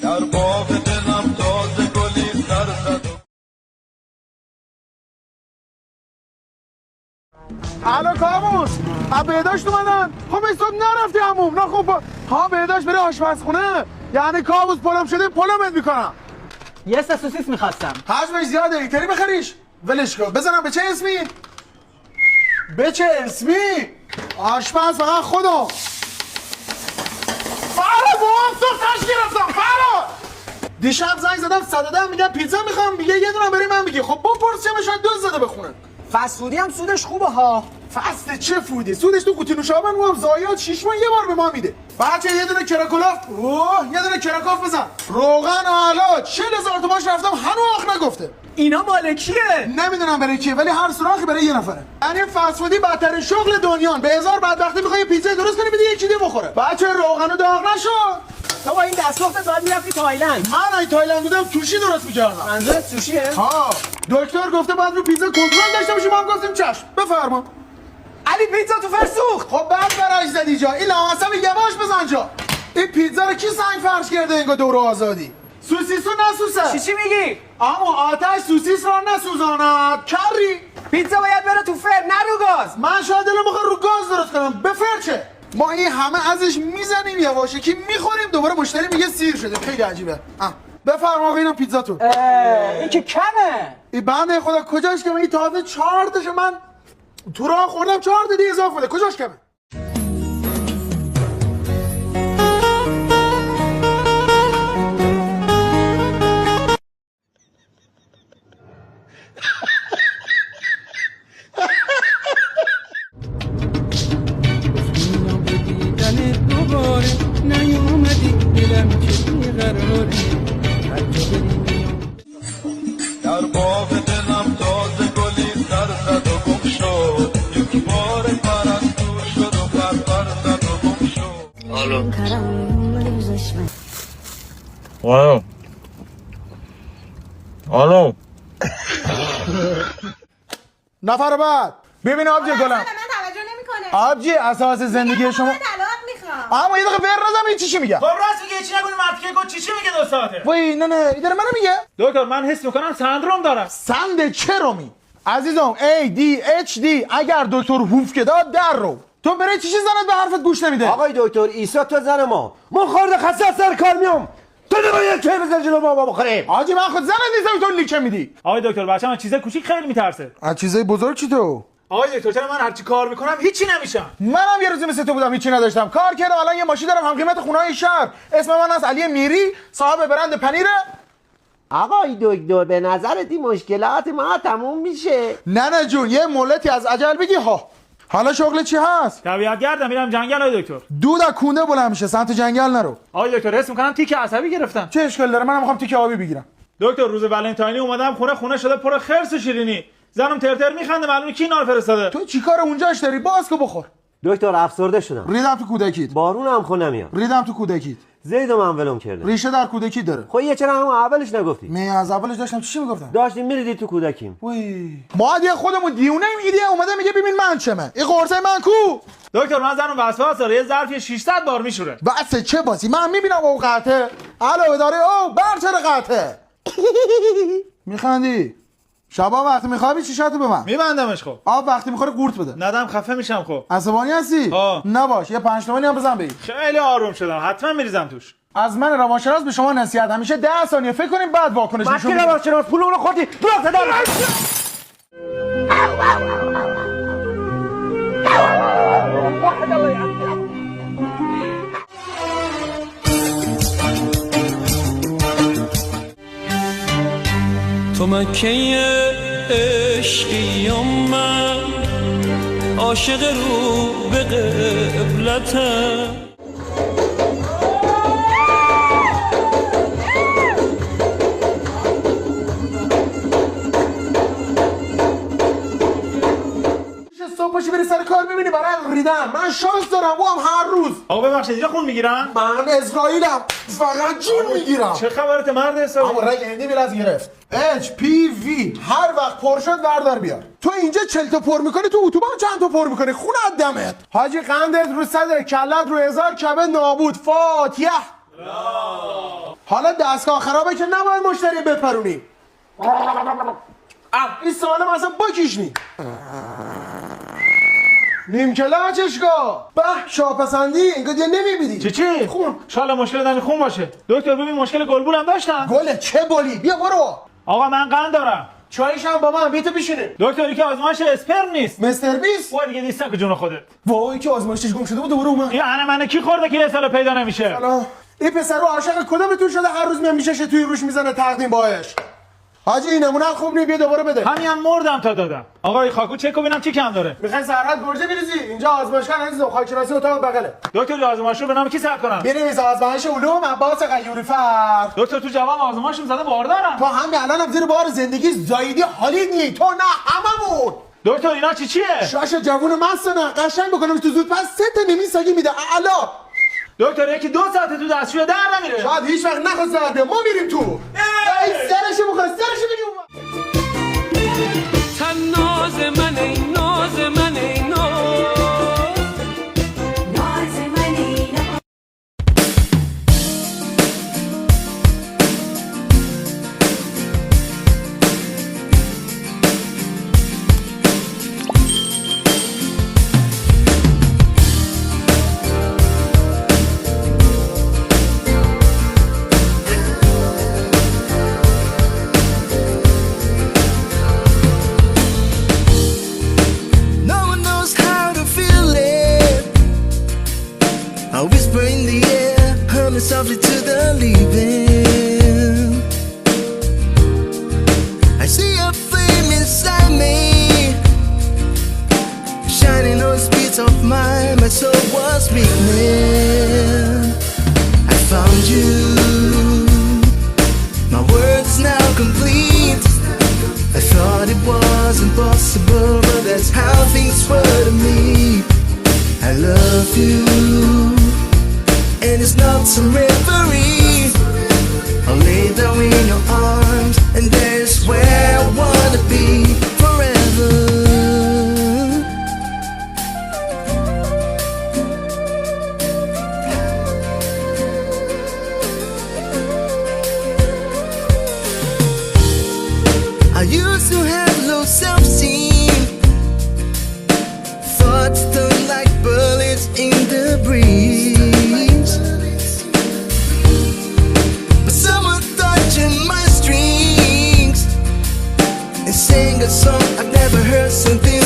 در باغ دلم تازه گلی سر زد. الو کاموس بهداشت اومدن. خب صبح نرفتی عموم؟ نه خب ها بهداشت بری آشپزخونه. یعنی کاموس پلم شده پلمت میکنم. یه سوسیس میخواستم. حجمش زیاده اینطوری بخریش. ولش کن. بزنم به چه اسمی؟ به چه اسمی؟ آشپز فقط خودم. فراد موافق گرفتم. فراد دیشب زنگ زدم 110 میگم پیتزا میخوام، میگه یه دونه برای من. میگه خب بپرس چه میشن دوز زده بخونه. فست فودی هم سودش خوبه ها. فست چه فودی؟ سودش تو قوطی نوشابه هم زایات 6 ماه یه بار به ما میده. بچه یه دونه کراکولاف، یه دونه کراکاف بزن. روغن آلا 40000 توماش رفتم هنوز آخ نگفته. اینا مال کیه؟ نمیدونم برای کیه ولی هر سوراخی برای یه نفره. یعنی فست فودی بدترین شغل دنیان. به هزار بدبختی میخوای پیتزا درست کنی بدی یکی دیگه بخوره. بچه روغنو داغ نشو. تو با این دستگاه باید میرفتی تایلند. من ای تایلند بودم سوشی درست می‌کردم. منظورت سوشیه؟ ها دکتر گفته باید رو پیتزا کنترل داشته باشی. ما هم گفتیم چشم. بفرما. علی پیتزا تو فرسوخت. خب بعد براش زدی جا. این لامصب یواش بزن جا. این پیتزا رو کی سنگ فرش کرده انگار دور آزادی؟ سوسیسو نسوسه. چی میگی؟ اما آتش سوسیس رو نسوزاند. کری پیتزا باید بره تو فر نه رو گاز. من شاید دلم بخواد رو گاز درست کنم. بفر چه؟ ما این همه ازش میزنیم یواشه که میخوریم دوباره مشتری میگه سیر شده. خیلی عجیبه. بفرما آقا اینم پیتزاتون. این که کمه. این بنده خدا کجاش کمه؟ این تازه 4 تاشو من تو راه خوردم 4 تا دیگه اضافه بده. کجاش کمه؟ در باغ دلم تازه گلی سر زد و گم شد. یک بار پرستو شد و پر زد و گم شد. الو نفر بعد ببین آبجی گلم. من توجه نمیکنه. آبجی اساس زندگی شما. طلاق میخوام. اما یه دقیقه ور نزن این چی میگه؟ خب راست میگه چی نگونی مرد که گفت چی میگه 2 ساعته. وای نه این داره منو میگه. دکتر من حس میکنم سندروم دارم. سند چرومی عزیزم ADHD. اگر دکتر هوف که داد در رو تو برای چی زنت به حرفت گوش نمیده؟ آقای دکتر عیسی تو زن ما خورده خسته از سر کار میام. تو نباید چه بزن جلو ما بخوریم. آجی من خود زنت نیستم تو لیکه میدی. آقای دکتر بچه‌م از چیزای کوچیک خیلی میترسه. از چیزای بزرگ چی تو؟ آقای دکتر چرا من هر چی کار میکنم هیچی نمیشم؟ منم یه روزی مثل تو بودم هیچی نداشتم. کار کردم الان یه ماشین دارم هم قیمت خونه‌های شهر. اسم من از علی میری صاحب برند پنیره. آقای دکتر به نظرت این مشکلات ما تموم میشه؟ نه جون یه مولتی از عجل بگی ها. حالا شغل چی هست؟ طبیعت گردم میرم جنگل. آقای دکتر دود از کونده بلند میشه سمت جنگل نرو. آقای دکتر حس میکنم تیک عصبی گرفتم. چه اشکال داره؟ منم میخوام تیک آبی بگیرم. دکتر روز ولنتاینی اومدم خونه شده پر خرس و شیرینی. زنم ترتر میخنده معلومه کی نار فرستاده. تو چیکار اونجاش داری؟ باز که بخور. دکتر افسرده شدم. ریدم تو کودکیت. بارون هم خونه نمیاد. ریدم تو کودکیت. زیدو من ولم کرده. ریشه در کودکیت داره. خب یه چرا همون اولش نگفتی؟ می از اولش داشتم چی میگفتم؟ داشتیم میریدی تو کودکیم. وای ما دیگه خودمون دیونه میگیدی اومده میگه ببین من چمه. این قرصه من کو؟ دکتر من زنم وسواس داره. یه ظرفی 600 بار میشوره. بس چه بازی من میبینم او قطعه. الو داره او بر چرا قطعه؟ میخندی؟ شبا وقتی میخوابی چیشاتو به من میبندمش. خب آب وقتی میخوره قورت بده. ندم خفه میشم. خب عصبانی هستی؟ نباش یه 5 تومانی هم بزن بگیر. خیلی آروم شدم حتما میریزم توش. از من روانشناس به شما نصیحت همیشه 10 ثانیه فکر کنیم بعد واکنش نشون بدید. روانشناس پول اونو خوردی درست دادم. تو مکه عشقیم من عاشق رو به قبلتم. صبح پاشی بری سر کار میبینی برای ریدن. من شانس دارم او هم هر روز. آقا ببخشید اینجا خون میگیرن؟ من اسرائیلم فقط جون میگیرم. چه خبرت مرد حسابی؟ اما رگ هندی میراز گرفت. HPV هر وقت پر شد بردار بیار. تو اینجا 40 تا پر میکنی تو اتوبان چند تا پر میکنی؟ خون از دمت. حاجی قندت رو 100 کلت رو 1000 کبد نابود. فاتحه. حالا دستگاه خرابه که نباید مشتری بپرونی. این سالم اصلا بکشنی. نیم کلا چشگاه به شاپسندی انگار دیگه نمیبینی. چی؟ خون. شالا مشکل در خون باشه. دکتر ببین مشکل گلبول هم داشتم. گله چه بولی؟ بیا برو. آقا من قند دارم. چایش هم با من بیتو بشینه. دکتری که آزمایش اسپرم نیست. مستر بیس؟ وای دیگه نیستم که جون خودت. وای که آزمایشش گم شده بود دوباره اومد. این من کی خورده که یه سال پیدا نمیشه؟ حالا این پسر رو عاشق کدومتون شده هر روز میام میشه توی روش میزنه تقدیم باش. حاجی این نمونه خوب نی بیا دوباره بده. همین مردم تا دادم. آقا این خاکو چک ببینم چی کم داره. میخوای سرحد گرجه بریزی؟ اینجا آزمایشگاه عزیزم خاکشناسی اتاق بغله. دکتر آزمایش رو به نام کی ثبت کنم؟ بریز آزمایش علوم عباس غیوری فر. دکتر تو جواب آزمایش زده باردارم. تو همین الانم زیر بار زندگی زایدی حالیدی تو نه هممون. دکتر اینا چیه؟ شاش جوون مست نه قشنگ بکنم تو زود پس 3 تا نیمی ساگی میده اعلا. دکتر یکی 2 ساعت تو دستشوی در نمیره. شاید هیچ وقت نخواست زده ما میریم تو. ای سرشو بخواد سرشو بگی. تن ناز من ای ناز من ای ناز No one knows how to feel it. I whisper in the air, humming softly to the leaving. I see a flame inside me, shining on the streets of mine. My soul was weakening. I found you. My world is now complete. I thought it was impossible, but that's how things were to me. I love you, and it's not some reverie. I'll lay down in your arms, and there's where I wanna be forever. I used to have low self-esteem, thoughts turn like bullets in the breeze. But someone touching my strings and sang a song I've never heard, something